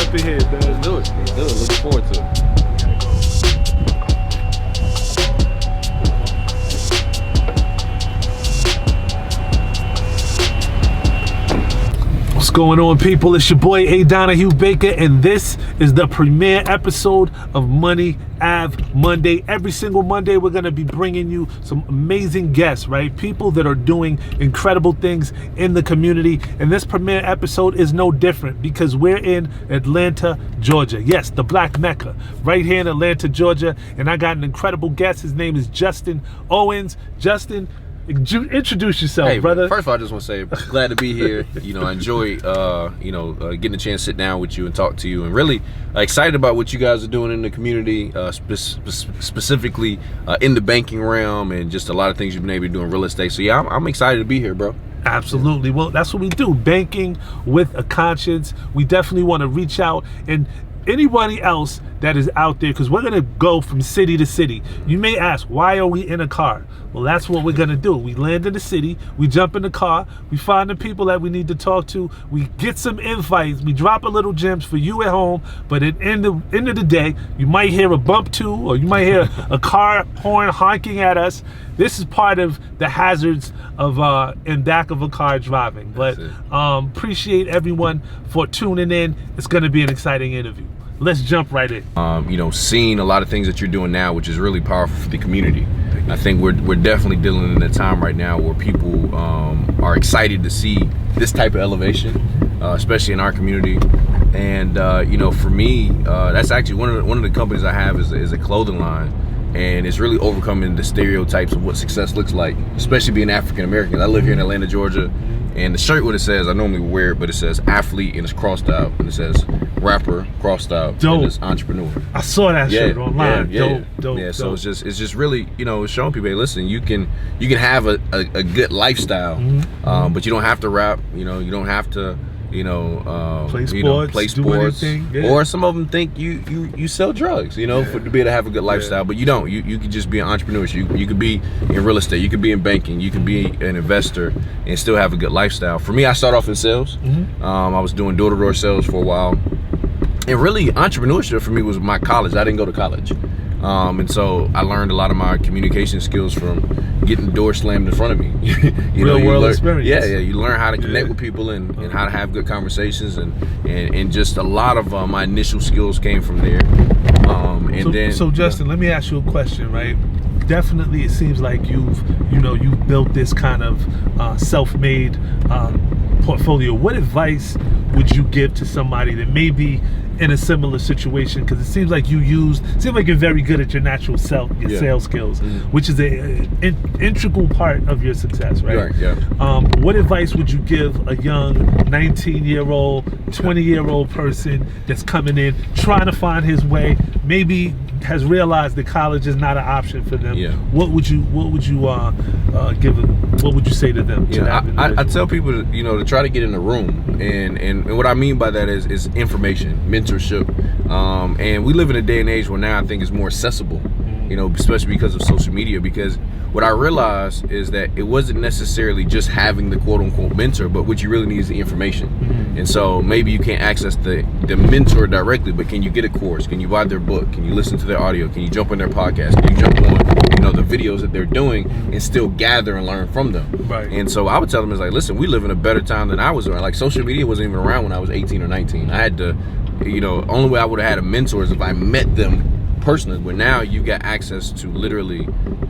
jump in here, man. Let's do it. Looking forward to it. What's going on, people? It's your boy A. Donahue Baker, and this is the premiere episode of Money Ave Monday. Every single Monday, we're going to be bringing you some amazing guests, right? People that are doing incredible things in the community. And this premiere episode is no different because we're in Atlanta, Georgia. Yes, the Black Mecca, right here in Atlanta, Georgia. And I got an incredible guest. His name is Justin Owens. Justin, introduce yourself, hey, brother. First of all, I just want to say glad to be here. I enjoy getting a chance to sit down with you and talk to you, and really excited about what you guys are doing in the community, specifically in the banking realm, and just a lot of things you've been able to do in real estate. So yeah, I'm excited to be here, bro. Absolutely. Well, that's what we do. Banking with a conscience. We definitely want to reach out, and anybody else that is out there, because we're going to go from city to city. You may ask, why are we in a car? Well, that's what we're going to do. We land in the city, we jump in the car, we find the people that we need to talk to, we get some invites, we drop a little gems for you at home, but at the end of the day, you might hear a bump too, or you might hear a car horn honking at us. This is part of the hazards of in back of a car driving. But appreciate everyone for tuning in. It's going to be an exciting interview. Let's jump right in. Seeing a lot of things that you're doing now, which is really powerful for the community. I think we're definitely dealing in a time right now where people are excited to see this type of elevation, especially in our community. And for me, that's actually one of the companies I have is a clothing line, and it's really overcoming the stereotypes of what success looks like, especially being African American. I live here in Atlanta, Georgia. And the shirt, what it says, I normally wear it, but it says athlete and it's crossed out, and it says rapper crossed out, dope. And it's entrepreneur. I saw that shirt online. Yeah. Dope. Yeah, so it's just really, showing people, hey, listen, you can have a good lifestyle, but you don't have to rap. You don't have to play sports, or some of them think you sell drugs, to be able to have a good lifestyle, but you don't. You could just be an entrepreneur. You could be in real estate, you could be in banking, you could be an investor and still have a good lifestyle. For me, I started off in sales. I was doing door-to-door sales for a while, and really entrepreneurship for me was my college. I didn't go to college. And so I learned a lot of my communication skills from getting doors slammed in front of me. Real world experience. Yeah. You learn how to connect with people and how to have good conversations, and just a lot of my initial skills came from there. So Justin, let me ask you a question, right? Definitely, it seems like you've built this kind of self-made portfolio. What advice would you give to somebody that may be in a similar situation? Because it seems like you're very good at your natural sales skills, which is an integral part of your success, right? Yeah. What advice would you give a young 19-year-old, 20-year-old person that's coming in, trying to find his way, maybe has realized that college is not an option for them? What would you say to them? I tell people to try to get in the room, and what I mean by that is information, mentorship, and we live in a day and age where now I think it's more accessible, especially because of social media. Because what I realized is that it wasn't necessarily just having the quote-unquote mentor, but what you really need is the information. And so maybe you can't access the mentor directly, but can you get a course? Can you buy their book? Can you listen to their audio? Can you jump on their podcast? Can you jump on the videos that they're doing and still gather and learn from them? Right. And so I would tell them, is like, listen, we live in a better time than I was around. Like, social media wasn't even around when I was 18 or 19. I had to, only way I would have had a mentor is if I met them personally, where now you got access to literally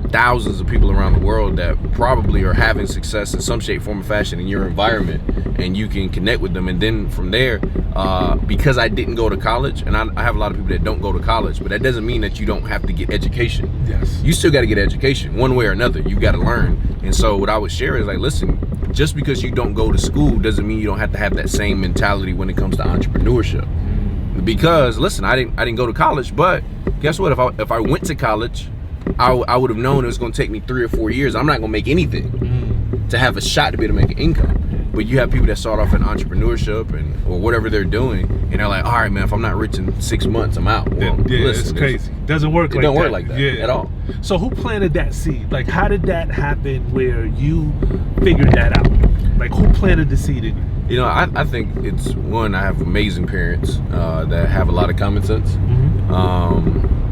thousands of people around the world that probably are having success in some shape, form, or fashion in your environment, and you can connect with them. And then from there, because I didn't go to college, and I have a lot of people that don't go to college, but that doesn't mean that you don't have to get education. Yes. You still got to get education one way or another. You got to learn. And so what I would share is like, listen, just because you don't go to school doesn't mean you don't have to have that same mentality when it comes to entrepreneurship. Because listen, I didn't go to college, but guess what? If I went to college, I would have known it was going to take me 3 or 4 years. I'm not going to make anything to have a shot to be able to make an income. But you have people that start off in entrepreneurship or whatever they're doing, and they're like, all right, man, if I'm not rich in 6 months, I'm out. Well, listen, it's crazy. Doesn't work like that. It don't work like that at all. So who planted that seed? Like, how did that happen where you figured that out? Like, who planted the seed in you? You know, I think it's one, I have amazing parents that have a lot of common sense.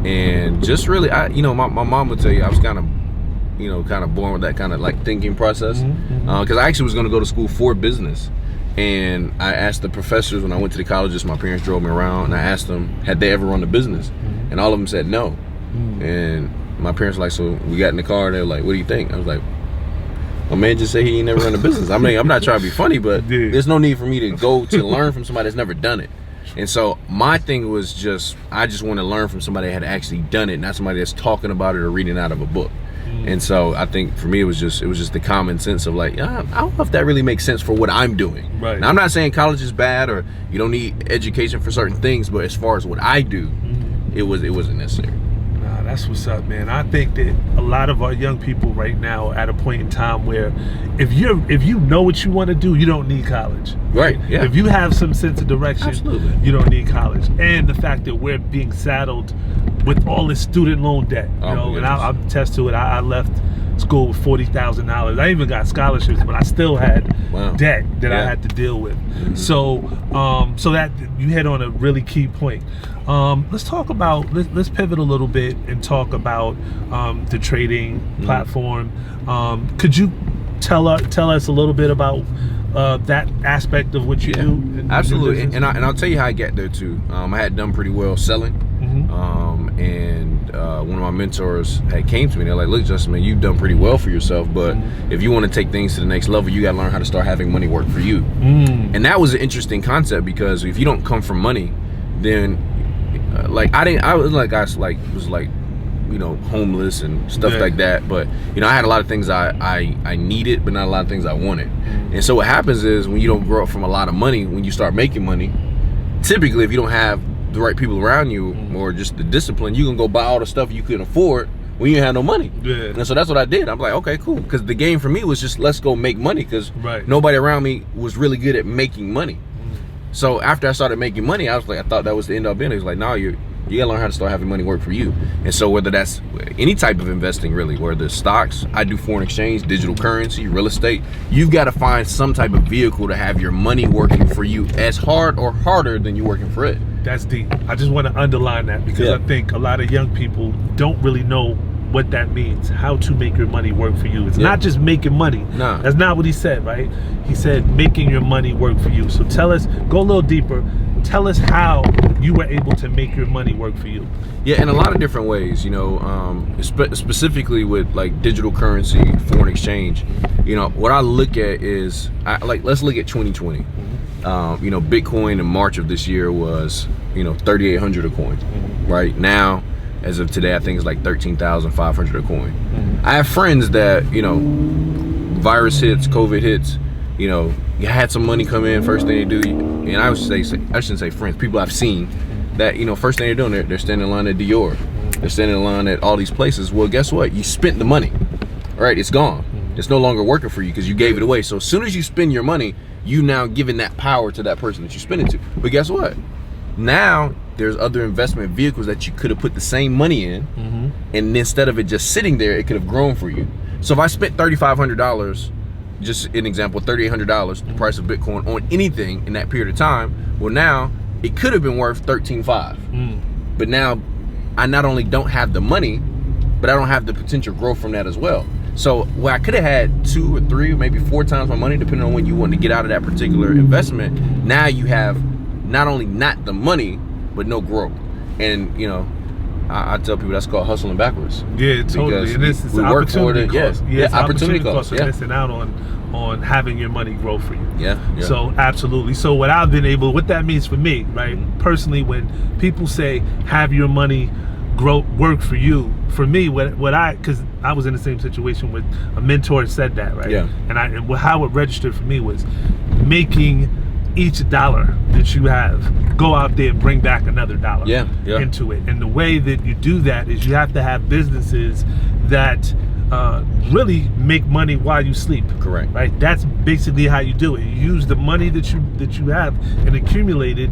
And just really, my mom would tell you I was kind of born with that kind of like thinking process. Because I actually was going to go to school for business. And I asked the professors when I went to the colleges, my parents drove me around, and I asked them, had they ever run a business? And all of them said no. And my parents were like, so we got in the car, and they were like, what do you think? I was like, my man just said he ain't never run a business. I mean, I'm not trying to be funny, but there's no need for me to go to learn from somebody that's never done it. And so my thing was I just want to learn from somebody that had actually done it, not somebody that's talking about it or reading out of a book. And so I think for me, it was just the common sense of like, I don't know if that really makes sense for what I'm doing. Right. Now, I'm not saying college is bad or you don't need education for certain things, but as far as what I do, it wasn't necessary. Nah, that's what's up, man. I think that a lot of our young people right now are at a point in time where if you know what you want to do, you don't need college. Right. Yeah. If you have some sense of direction, absolutely, you don't need college. And the fact that we're being saddled with all this student loan debt, and I'll attest to it. I left school with $40,000. I even got scholarships, but I still had debt that I had to deal with. So that you hit on a really key point. Let's talk about, let's pivot a little bit and talk about the trading platform. Could you tell us a little bit about that aspect of what you do? Absolutely, and I'll tell you how I got there too. I had done pretty well selling, and one of my mentors had came to me. They're like, "Look, Justin, man, you've done pretty well for yourself, but if you want to take things to the next level, you got to learn how to start having money work for you." And that was an interesting concept, because if you don't come from money, then I was homeless and stuff like that. But I had a lot of things I needed, but not a lot of things I wanted. And so what happens is, when you don't grow up from a lot of money, when you start making money, typically if you don't have the right people around you or just the discipline, you can go buy all the stuff you couldn't afford when you had no money. And so that's what I did. I'm like, okay, cool, because the game for me was just, let's go make money, because nobody around me was really good at making money. So after I started making money, I thought that was the end of it. It was like, no, you gotta learn how to start having money work for you. And so whether that's any type of investing, really, whether it's stocks, I do foreign exchange, digital currency, real estate, you've got to find some type of vehicle to have your money working for you as hard or harder than you're working for it. That's deep. I just want to underline that, because I think a lot of young people don't really know what that means, how to make your money work for you. It's not just making money. Nah. That's not what he said, right? He said making your money work for you. So tell us, go a little deeper, tell us how you were able to make your money work for you. Yeah, in a lot of different ways, specifically with like digital currency, foreign exchange. What I look at is, let's look at 2020. Bitcoin in March of this year was, 3,800 a coin. Right now, as of today, I think it's like 13,500 a coin. I have friends that, virus hits, COVID hits, you had some money come in, first thing they do, and I shouldn't say friends, people I've seen that, first thing they're doing, they're standing in line at Dior, they're standing in line at all these places. Well, guess what? You spent the money, right? It's gone. It's no longer working for you because you gave it away. So as soon as you spend your money, you now giving that power to that person that you spend it to. But guess what? Now there's other investment vehicles that you could have put the same money in, and instead of it just sitting there, it could have grown for you. So if I spent $3,500, just an example, $3,800, the price of Bitcoin, on anything in that period of time, well, now it could have been worth $13,500. But now I not only don't have the money, but I don't have the potential growth from that as well. So where I could have had 2 or 3 or maybe 4 times my money, depending on when you want to get out of that particular investment, now you have not only not the money, but no growth. And I tell people that's called hustling backwards. Yeah, totally. And this is we work for it. Yeah, opportunity cost. Yeah, missing out on having your money grow for you. Yeah. So absolutely. So what that means for me, right? Personally, when people say have your money work for you, for me, because I was in the same situation with a mentor said that, right? Yeah. And how it registered for me was making each dollar that you have go out there and bring back another dollar into it. And the way that you do that is you have to have businesses that really make money while you sleep. Correct. Right? That's basically how you do it. You use the money that you have and accumulate it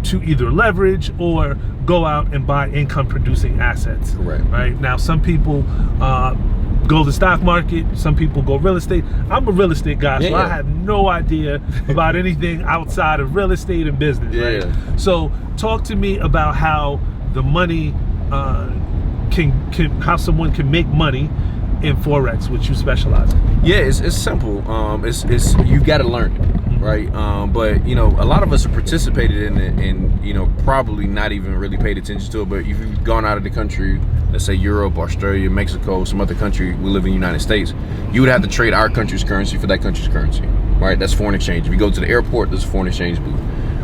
to either leverage or go out and buy income producing assets. Correct. Right? Now some people go the stock market. Some people go real estate. I'm a real estate guy, so I have no idea about anything outside of real estate and business. Right? So talk to me about how the money how someone can make money in Forex, which you specialize in. Yeah, it's simple. It's you got to learn it, right? But you know, a lot of us have participated in it, and you know, probably not even really paid attention to it. But if you've gone out of the country, let's say Europe, Australia, Mexico, some other country, we live in the United States, you would have to trade our country's currency for that country's currency, right? That's foreign exchange. If you go to the airport, there's a foreign exchange booth.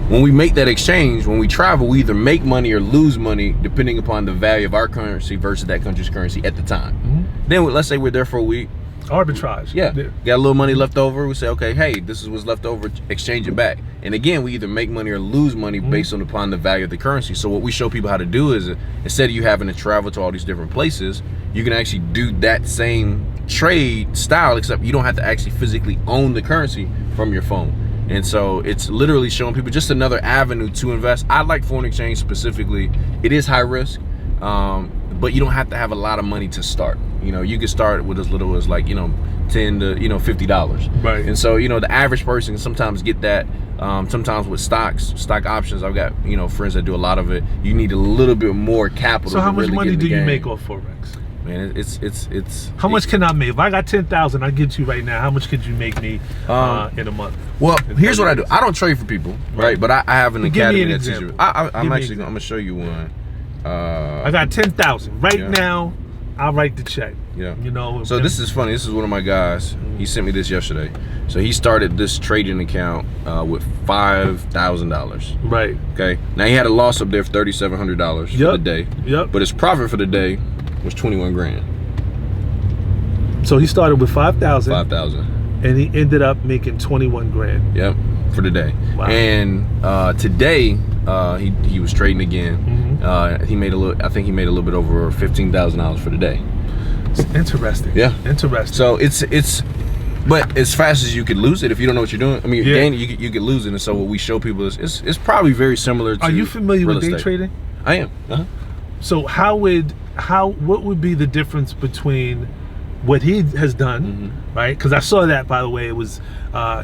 When we make that exchange, when we travel, we either make money or lose money depending upon the value of our currency versus that country's currency at the time. Then let's say we're there for a week. Arbitrage. Yeah. Got a little money left over. We say, okay, hey, this is what's left over, exchange it back. And again, we either make money or lose money based upon the value of the currency. So what we show people how to do is, instead of you having to travel to all these different places, you can actually do that same trade style, except you don't have to actually physically own the currency from your phone. And so it's literally showing people just another avenue to invest. I like foreign exchange specifically. It is high risk, but you don't have to have a lot of money to start. You know, you can start with as little as like, you know, $10 to, you know, $50. Right. And so, you know, the average person can sometimes get that. Sometimes with stock options, I've got, you know, friends that do a lot of it. You need a little bit more capital. So how much really money do you make off Forex? Man, it's how much can I make? If I got 10,000, I get you right now. How much could you make me in a month? Well, here's what I do. I don't trade for people, right? But I have an academy that teaches. I'm gonna show you one. I got 10,000 right now. I'll write the check. Yeah. You know. So this is funny. This is one of my guys. He sent me this yesterday. So he started this trading account with $5,000. Right. Okay. Now he had a loss up there of $3,700 for the day. Yep. But his profit for the day was 21 grand. So he started with 5,000. 5,000. And he ended up making 21 grand. Yep. For the day. Wow. And today he was trading again. He made I think he made a little bit over $15,000 for the day. It's interesting. Yeah. Interesting. So but as fast as you could lose it if you don't know what you're doing. I mean, you could lose it. And so what we show people is it's probably very similar to. Are you familiar with day trading? I am. So what would be the difference between what he has done, right? Because I saw that, by the way. It was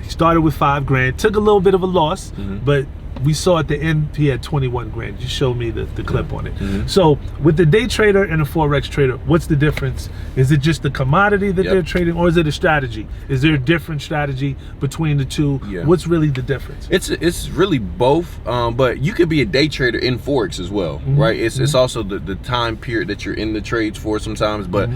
he started with 5 grand, took a little bit of a loss, but we saw at the end he had 21 grand. You showed me the clip on it. So with the day trader and a Forex trader, what's the difference? Is it just the commodity that they're trading, or is it a strategy? Is there a different strategy between the two? What's really the difference? It's really both, but you could be a day trader in Forex as well, right? It's also the time period that you're in the trades for sometimes, but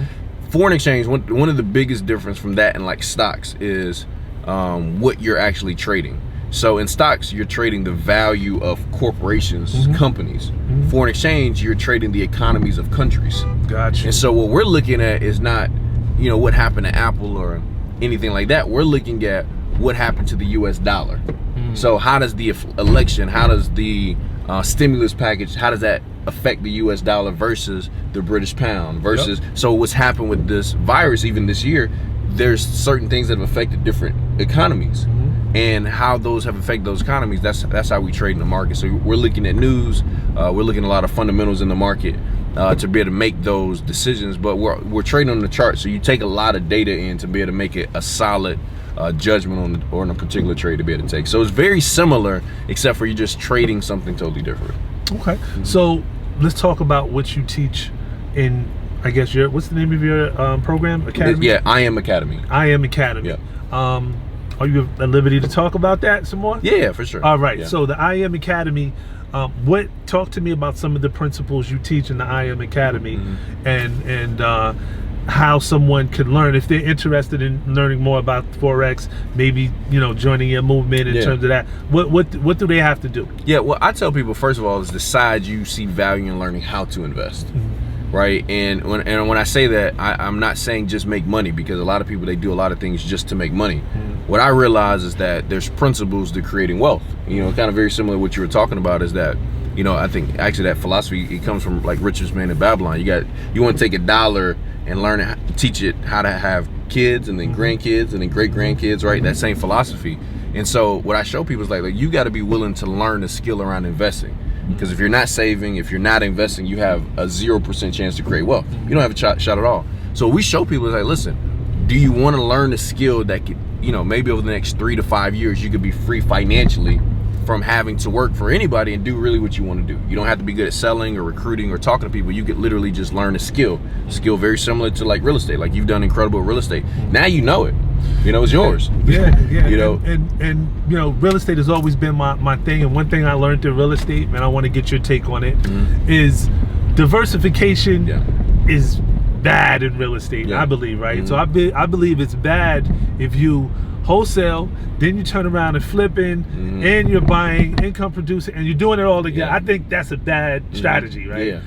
foreign exchange, one of the biggest difference from that and like stocks is what you're actually trading. So in stocks, you're trading the value of corporations, companies. Foreign exchange, you're trading the economies of countries. Gotcha. And so what we're looking at is not, you know, what happened to Apple or anything like that. We're looking at what happened to the US dollar. So how does the election, how does the stimulus package, how does that affect the US dollar versus the British pound versus, so what's happened with this virus even this year, there's certain things that have affected different economies. And how those have affected those economies, that's how we trade in the market. So we're looking at news, we're looking at a lot of fundamentals in the market to be able to make those decisions, but we're trading on the chart. So you take a lot of data in to be able to make it a solid judgment on a particular trade to be able to take. So it's very similar, except for you're just trading something totally different. Okay. So let's talk about what you teach in, I guess, what's the name of your program? Academy? Yeah, I Am Academy. I Am Academy. Yeah. Are you at liberty to talk about that some more? Yeah, for sure. All right. So the I Am Academy, talk to me about some of the principles you teach in the I Am Academy, and how someone could learn if they're interested in learning more about Forex, maybe, you know, joining your movement in terms of that. What do they have to do? Yeah, well, I tell people, first of all, is decide you see value in learning how to invest. Right, and when I say that, I'm not saying just make money, because a lot of people, they do a lot of things just to make money. What I realize is that there's principles to creating wealth. You know, kind of very similar to what you were talking about, is that, you know, I think actually that philosophy, it comes from like richest man in Babylon. You want to take $1 and learn it, teach it how to have kids and then grandkids and then great grandkids, right? That same philosophy. And so what I show people is like you got to be willing to learn the skill around investing. Because if you're not saving, if you're not investing, you have a 0% chance to create wealth. You don't have a shot at all. So we show people, like, listen, do you want to learn a skill that could, you know, maybe over the next 3 to 5 years you could be free financially from having to work for anybody and do really what you want to do. You don't have to be good at selling or recruiting or talking to people. You could literally just learn a skill very similar to like real estate. Like, you've done incredible real estate. Now you know it. You know, it's yours. Yeah. You know, and you know, real estate has always been my thing. And one thing I learned in real estate, and I want to get your take on it, is diversification is bad in real estate. I believe, right? So I believe it's bad if you wholesale, then you turn around and flipping, and you're buying, income producing, and you're doing it all together. I think that's a bad strategy, right?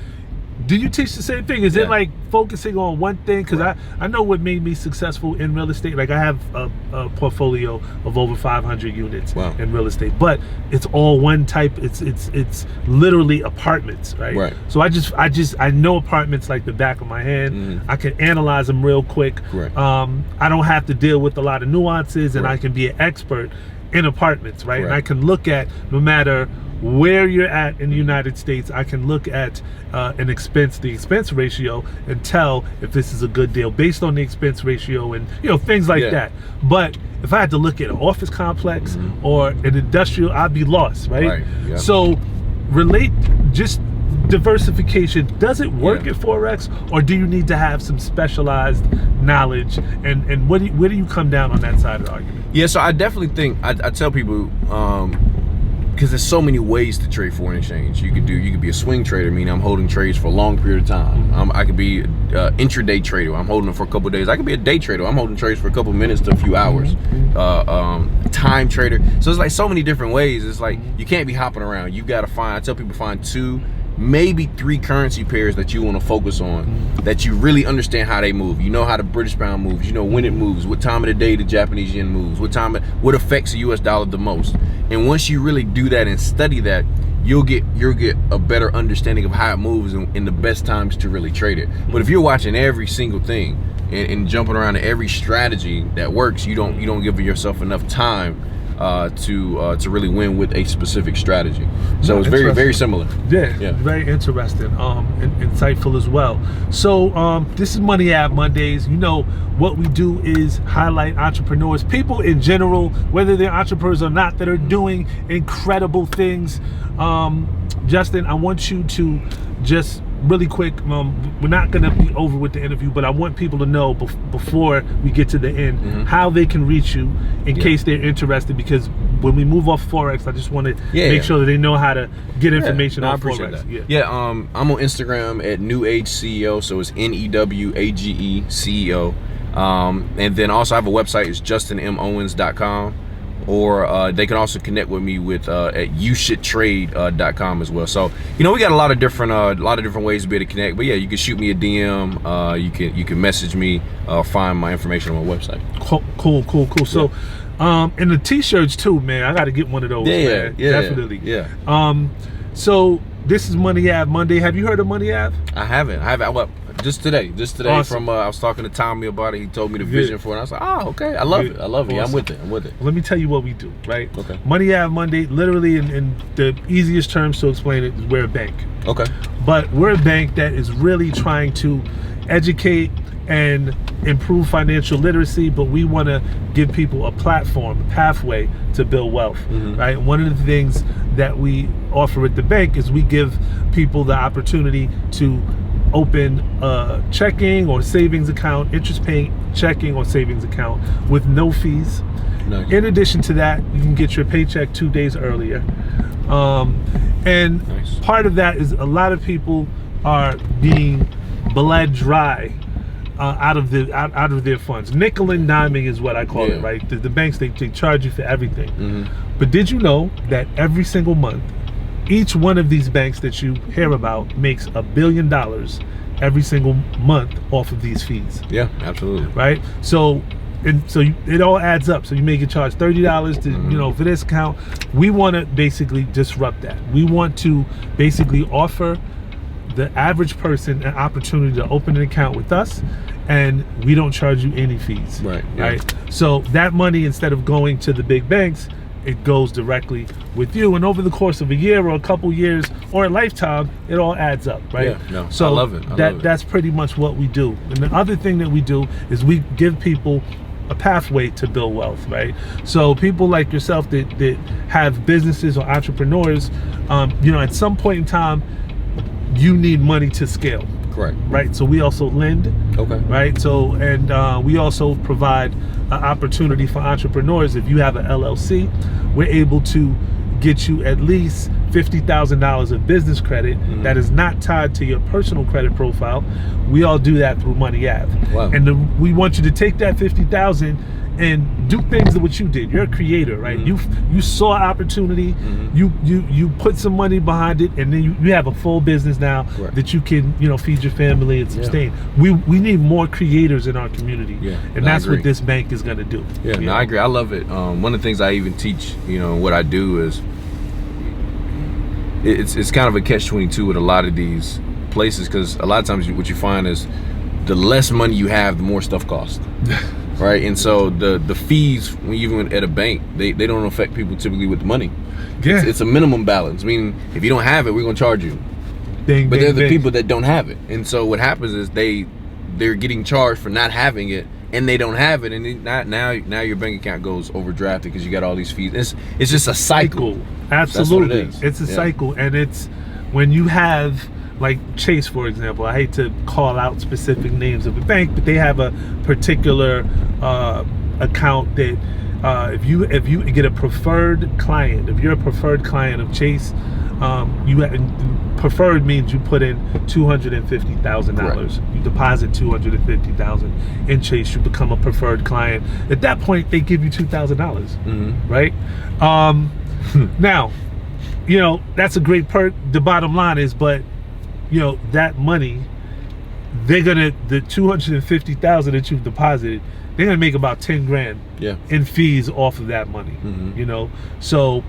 Do you teach the same thing? Is it like focusing on one thing? Because I know what made me successful in real estate. Like, I have a portfolio of over 500 units in real estate, but it's all one type. It's literally apartments, right? So I know apartments like the back of my hand. I can analyze them real quick. I don't have to deal with a lot of nuances, and I can be an expert in apartments, right? And I can look at, no matter where you're at in the United States, I can look at the expense ratio, and tell if this is a good deal based on the expense ratio, and you know, things like that. But if I had to look at an office complex or an industrial, I'd be lost, right? So just diversification, does it work at Forex, or do you need to have some specialized knowledge, and where do you come down on that side of the argument? So I definitely think I tell people, because there's so many ways to trade foreign exchange. You could be a swing trader, meaning I'm holding trades for a long period of time. I could be intraday trader. I'm holding them for a couple of days. I could be a day trader. I'm holding trades for a couple of minutes to a few hours. Time trader. So it's like so many different ways. It's like you can't be hopping around. You got to I tell people, find 2, maybe 3 currency pairs that you want to focus on, that you really understand how they move. You know how the British pound moves, you know when it moves, what time of the day the Japanese yen moves, what affects the US dollar the most. And once you really do that and study that, you'll get a better understanding of how it moves and the best times to really trade it. But if you're watching every single thing and jumping around to every strategy that works, you don't give yourself enough time to really win with a specific strategy. So it's very, very similar. Yeah, very interesting, and insightful as well. So this is Money Ave Mondays. You know, what we do is highlight entrepreneurs, people in general, whether they're entrepreneurs or not, that are doing incredible things. Justin, I want you to just really quick, we're not going to be over with the interview, but I want people to know before we get to the end how they can reach you in case they're interested, because when we move off Forex, I just want to make sure that they know how to get information on Forex. I'm on Instagram at New Age CEO, so it's NEWAGE CEO. And then also I have a website, it's justinmowens.com. Or they can also connect with me with at youshouldtrade.com as well. So you know, we got a lot of different ways to be able to connect. But yeah, you can shoot me a DM. You can message me. Find my information on my website. Cool. So and the t-shirts too, man. I got to get one of those. Man. Definitely. So this is Money Ave Monday. Have you heard of Money Ave? I haven't. Well, just today. Awesome. From I was talking to Tommy about it. He told me the vision for it. I was like, oh, okay. I love it. Awesome. Yeah, I'm with it. Let me tell you what we do, right? Okay. Money Ave Monday, literally in the easiest terms to explain it, is we're a bank. Okay. But we're a bank that is really trying to educate and improve financial literacy, but we want to give people a platform, a pathway to build wealth, right? One of the things that we offer at the bank is we give people the opportunity to open a checking or savings account, interest-paying checking or savings account with no fees. Nice. In addition to that, you can get your paycheck 2 days earlier. And part of that is a lot of people are being bled dry out of their funds. Nickel and diming is what I call it, right? The banks, they charge you for everything. But did you know that every single month, each one of these banks that you hear about makes $1 billion every single month off of these fees? Yeah, absolutely. Right? So it all adds up. So you may get charged $30 to for this account. We want to basically disrupt that. We want to basically offer the average person an opportunity to open an account with us, and we don't charge you any fees. Right. So that money, instead of going to the big banks, it goes directly with you. And over the course of a year or a couple years or a lifetime, it all adds up, right? Yeah, no, so I love it. That's pretty much what we do. And the other thing that we do is we give people a pathway to build wealth, right? So people like yourself that have businesses or entrepreneurs, at some point in time, you need money to scale. Correct. Right. So we also lend. Okay. Right. So and we also provide an opportunity for entrepreneurs. If you have an LLC, we're able to get you at least $50,000 of business credit that is not tied to your personal credit profile. We all do that through Money Ave. Wow. And we want you to take that $50,000 and do things that what you did. You're a creator, right? You saw opportunity, you put some money behind it, and then you have a full business now that you can feed your family and sustain. We need more creators in our community, and that's what this bank is going to do. I agree. I love it. One of the things I even teach, what I do is it's kind of a catch-22 with a lot of these places, because a lot of times what you find is the less money you have, the more stuff costs. Right, and so the fees, when you even at a bank, they don't affect people typically with the money. It's a minimum balance, meaning if you don't have it, we're gonna charge you. But they're the people that don't have it, and so what happens is they're getting charged for not having it, and they don't have it, and now your bank account goes overdrafted because you got all these fees. It's just a cycle. Absolutely, it's a cycle, and it's when you have. Like Chase, for example, I hate to call out specific names of a bank, but they have a particular account that if you get a preferred client, if you're a preferred client of Chase, preferred means you put in $250,000. You deposit $250,000 in Chase, you become a preferred client. At that point, they give you $2,000, right? Now, that's a great perk. The bottom line is, but that money, the $250,000 that you've deposited, they're gonna make about 10 grand in fees off of that money. So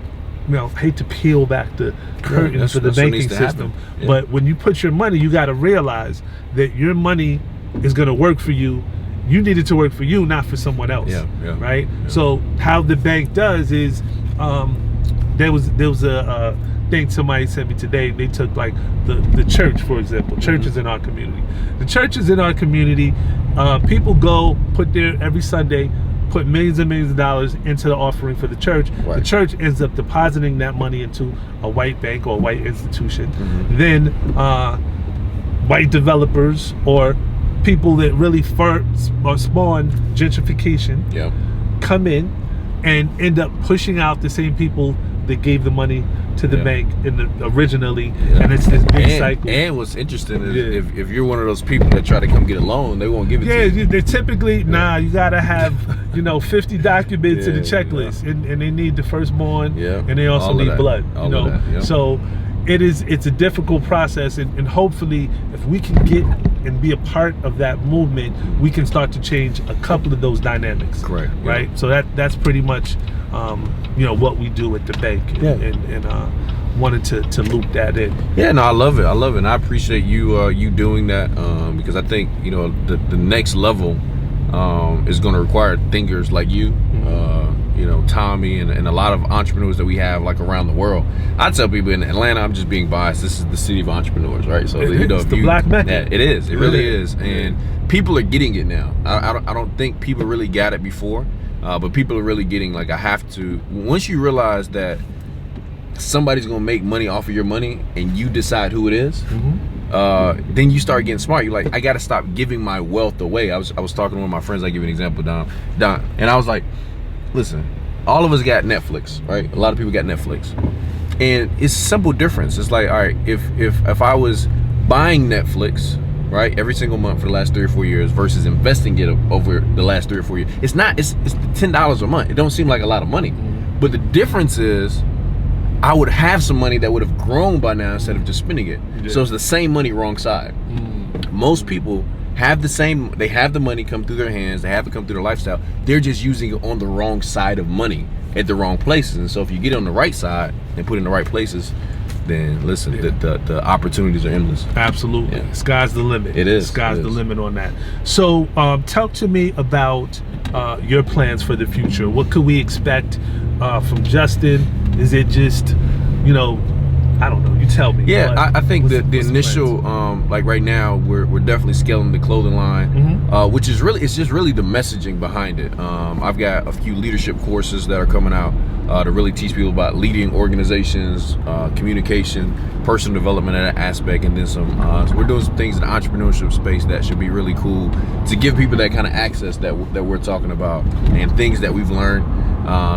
I hate to peel back the curtain for the banking system, but when you put your money, you got to realize that your money is gonna work for you. You need it to work for you, not for someone else. Right. So how the bank does is there was a thing somebody sent me today. They took like the church, for example, churches in our community. The churches in our community, people go put their every Sunday, put millions and millions of dollars into the offering for the church. The church ends up depositing that money into a white bank or a white institution. Then white developers or people that really spawn gentrification come in and end up pushing out the same people that gave the money to the bank originally, and it's this big cycle. And what's interesting is if you're one of those people that try to come get a loan, they won't give it to you. They typically, you gotta have 50 documents in the checklist, and they need the firstborn, and they also need blood. So it's a difficult process, and hopefully if we can get and be a part of that movement, we can start to change a couple of those dynamics. Correct. Right. So that's pretty much what we do at the bank, and wanted to loop that in. I love it, and I appreciate you doing that, because I think the next level is going to require thinkers like you, Tommy, and a lot of entrepreneurs that we have like around the world. I tell people in Atlanta, I'm just being biased, this is the city of entrepreneurs, right? So it's the black Mecca. Yeah, it is. It really is, and people are getting it now. I don't think people really got it before. But people are really getting, like, once you realize that somebody's gonna make money off of your money and you decide who it is, then you start getting smart. You're like, I gotta stop giving my wealth away. I was talking to one of my friends, I give you an example, Don, and I was like, listen, all of us got Netflix, right? A lot of people got Netflix. And it's a simple difference. It's like, all right, if I was buying Netflix, right, every single month for the last 3 or 4 years versus investing it over the last 3 or 4 years, it's $10 a month. It don't seem like a lot of money, but the difference is I would have some money that would have grown by now instead of just spending it. So it's the same money, wrong side. Most people have they have the money come through their hands, they have it come through their lifestyle, they're just using it on the wrong side of money at the wrong places. And so if you get on the right side and put it in the right places, then listen, the opportunities are endless. Absolutely. Yeah. Sky's the limit. It is. Sky's It the is. limit on that. So talk to me about your plans for the future. What could we expect from Justin? Is it just, you know, I don't know, you tell me. Yeah, I think the what's initial, like right now, we're definitely scaling the clothing line, which is really, it's just really the messaging behind it. I've got a few leadership courses that are coming out to really teach people about leading organizations, communication, personal development at that aspect, and then some, so we're doing some things in the entrepreneurship space that should be really cool to give people that kind of access that we're talking about and things that we've learned.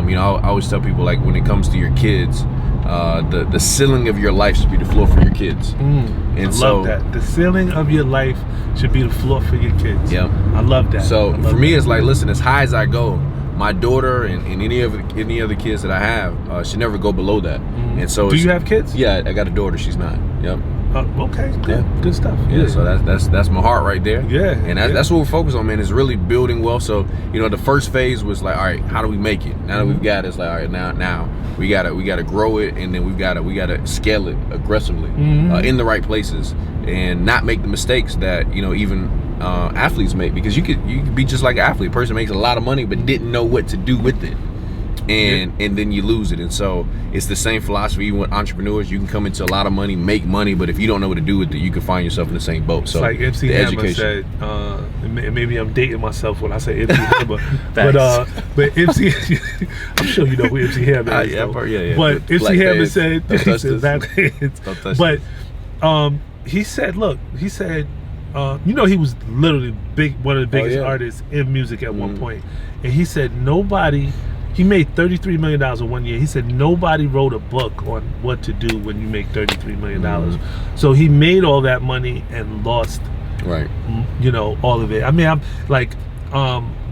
You know, I always tell people, like, when it comes to your kids, the ceiling of your life should be the floor for your kids. And I love that. The ceiling of your life should be the floor for your kids. Yeah, I love that. So for me, it's like, listen, as high as I go, my daughter and any other kids that I have should never go below that. And so, do you have kids? Yeah, I got a daughter. She's 9. Yep. Okay, good, good stuff. Yeah, so that's my heart right there. Yeah, and that's what we're focused on, man. Is really building wealth. So, you know, the first phase was like, all right, how do we make it? Now that we've got it, it's like, all right, now we gotta grow it, and then we gotta scale it aggressively in the right places, and not make the mistakes that, you know, even athletes make, because you could be just like an athlete. A person makes a lot of money but didn't know what to do with it. And then you lose it. And so it's the same philosophy even with entrepreneurs. You can come into a lot of money, make money, but if you don't know what to do with it, you can find yourself in the same boat. So it's like MC Hammer said, and maybe I'm dating myself when I say MC Hammer, but MC, I'm sure you know who MC Hammer is. Yeah. But MC Hammer said, but he said, look, you know, he was literally one of the biggest artists in music at one point, and he said he made $33 million in 1 year. He said nobody wrote a book on what to do when you make $33 million. So he made all that money and lost, you know, all of it. I mean, I'm like,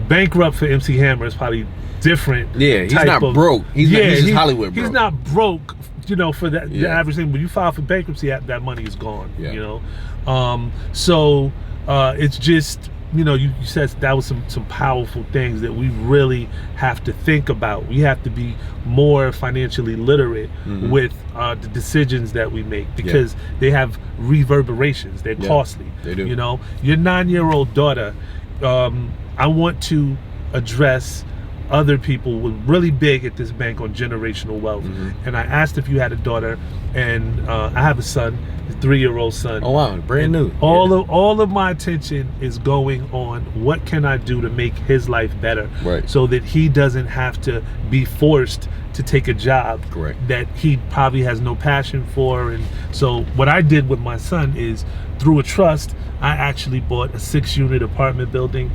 bankrupt for MC Hammer is probably different. Yeah, he's not broke. He's just Hollywood broke. He's not broke, you know, for that the average thing. When you file for bankruptcy, that money is gone. You know, so it's just, you know, you said that was some powerful things that we really have to think about. We have to be more financially literate with the decisions that we make, because they have reverberations. They're costly. They do. You know, your 9-year-old daughter, I want to address other people were really big at this bank on generational wealth. And I asked if you had a daughter, and I have a son, a 3-year-old son. Oh wow, brand new. All of my attention is going on what can I do to make his life better, so that he doesn't have to be forced to take a job that he probably has no passion for. And so what I did with my son is, through a trust, I actually bought a 6-unit apartment building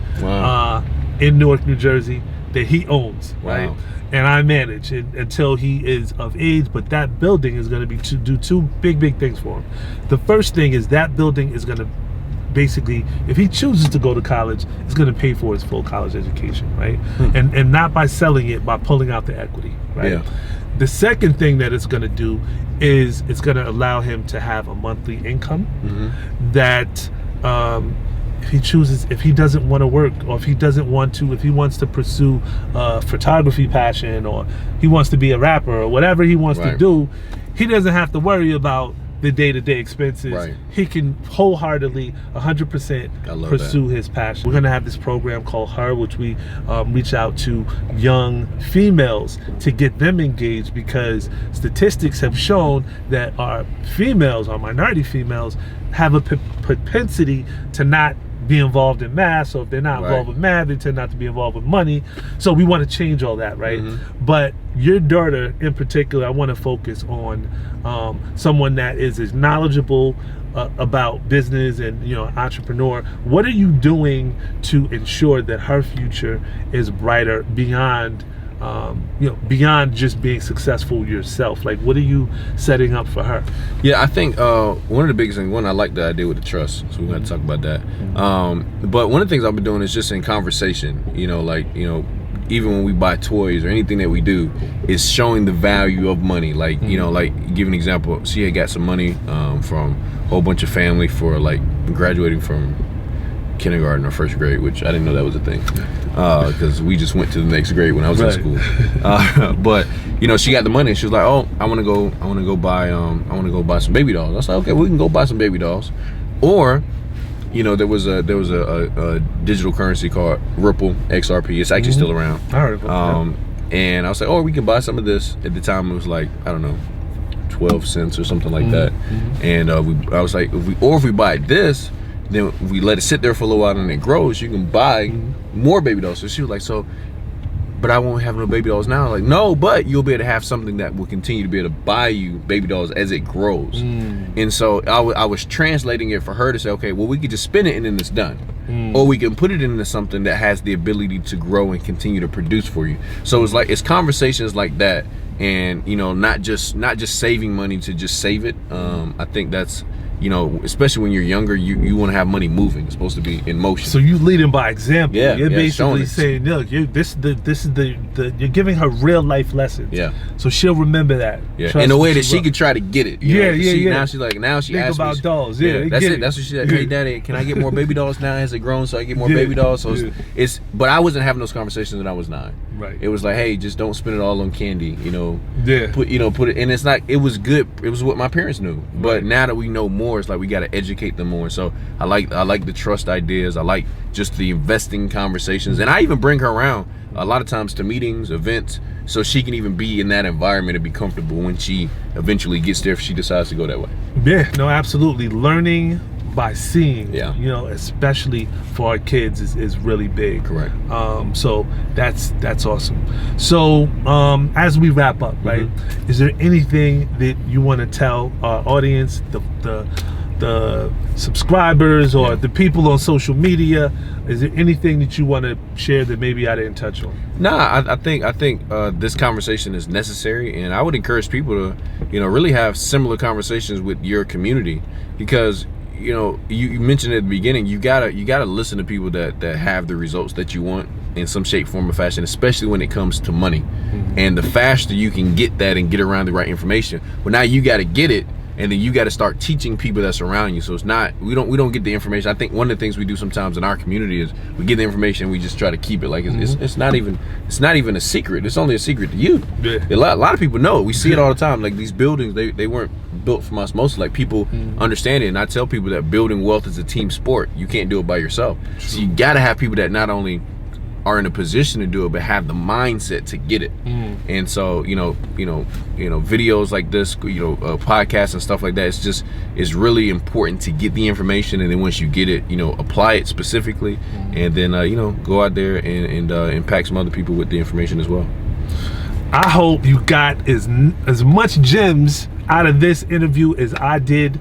in Newark, New Jersey, that he owns, right? And I manage it until he is of age. But that building is going to be to do two big things for him. The first thing is that building is going to basically, if he chooses to go to college, it's going to pay for his full college education, right? And not by selling it, by pulling out the equity, right? The second thing that it's going to do is it's going to allow him to have a monthly income that if he chooses, if he doesn't want to work, or if he wants to pursue photography passion, or he wants to be a rapper, or whatever he wants to do, he doesn't have to worry about the day-to-day expenses. He can wholeheartedly 100% pursue his passion. We're gonna have this program called Her, which we reach out to young females to get them engaged, because statistics have shown that our minority females have a propensity to not be involved in math. So if they're not involved with math, they tend not to be involved with money. So we want to change all that, right? But your daughter in particular, I want to focus on someone that is as knowledgeable about business and, you know, entrepreneur. What are you doing to ensure that her future is brighter beyond you know, beyond just being successful yourself? Like, what are you setting up for her? Yeah, I think one of the biggest things, I like the idea with the trust, so we're going to talk about that. But one of the things I've been doing is just in conversation, you know, like, you know, even when we buy toys or anything that we do, is showing the value of money. Like, you know, like, give an example. She had got some money from a whole bunch of family for, like, graduating from kindergarten or first grade, which I didn't know that was a thing, because we just went to the next grade when I was in school. But she got the money and she was like, oh, I want to go buy some baby dolls. I was like, okay, we can go buy some baby dolls. Or, there was a digital currency called Ripple XRP. It's actually still around. I heard about that. And I was like, oh, we can buy some of this. At the time, it was like, I don't know, 12 cents or something like that. And I was like, if we buy this, then we let it sit there for a little while and it grows, you can buy more baby dolls. So she was like, but I won't have no baby dolls now. Like, no, but you'll be able to have something that will continue to be able to buy you baby dolls as it grows. And so I was translating it for her to say, okay, well, we could just spin it and then it's done. Or we can put it into something that has the ability to grow and continue to produce for you. So it's conversations like that, and not just saving money to just save it. I think that's, especially when you're younger, you want to have money moving. It's supposed to be in motion. So you leading by example. Yeah, you're basically saying, look, this is the you're giving her real life lessons. Yeah. So she'll remember that. Yeah. In a way that she could try to get it. Yeah. Now she think asks about me, dolls. Yeah. That's it. That's what she said. Hey, Daddy, can I get more baby dolls now? Has it grown so I get more baby dolls? So but I wasn't having those conversations when I was 9. Right. It was like, hey, just don't spend it all on candy. Yeah. Put it, and it's like, it was good. It was what my parents knew. But now that we know more, it's like we got to educate them more. So I like the trust ideas. I like just the investing conversations, and I even bring her around a lot of times to meetings, events, so she can even be in that environment and be comfortable when she eventually gets there if she decides to go that way. Yeah. No, absolutely. Learning by seeing, especially for our kids is really big. Correct. So that's awesome. So as we wrap up, right, is there anything that you want to tell our audience, the subscribers or the people on social media? Is there anything that you want to share that maybe I didn't touch on? Nah, I think this conversation is necessary, and I would encourage people to really have similar conversations with your community, because you mentioned at the beginning, you gotta listen to people that have the results that you want in some shape, form, or fashion, especially when it comes to money. And the faster you can get that and get around the right information, well, now you got to get it, and then you got to start teaching people that's around you. So it's not, we don't get the information. I think one of the things we do sometimes in our community is we get the information and we just try to keep it like it's not even a secret. It's only a secret to you. A lot of people know it. We see it all the time. Like these buildings, they weren't built from osmosis. Like people understand it, and I tell people that building wealth is a team sport. You can't do it by yourself. So you got to have people that not only are in a position to do it, but have the mindset to get it. And so videos like this, podcasts and stuff like that, it's really important to get the information, and then once you get it, apply it specifically, and then go out there and impact some other people with the information as well. I hope you got as much gems out of this interview as I did.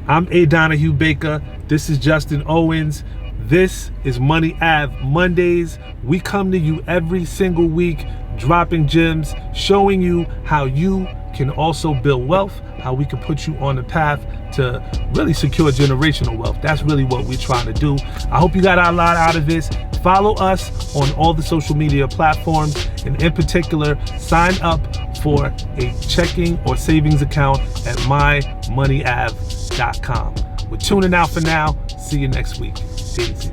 I'm Donahue Baker. This is Justin Owens. This is Money Ave Mondays. We come to you every single week, dropping gems, showing you how you can also build wealth, how we can put you on the path to really secure generational wealth. That's really what we're trying to do. I hope you got a lot out of this. Follow us on all the social media platforms, and in particular, sign up for a checking or savings account at mymoneyave.com. We're tuning out for now. See you next week. Peace.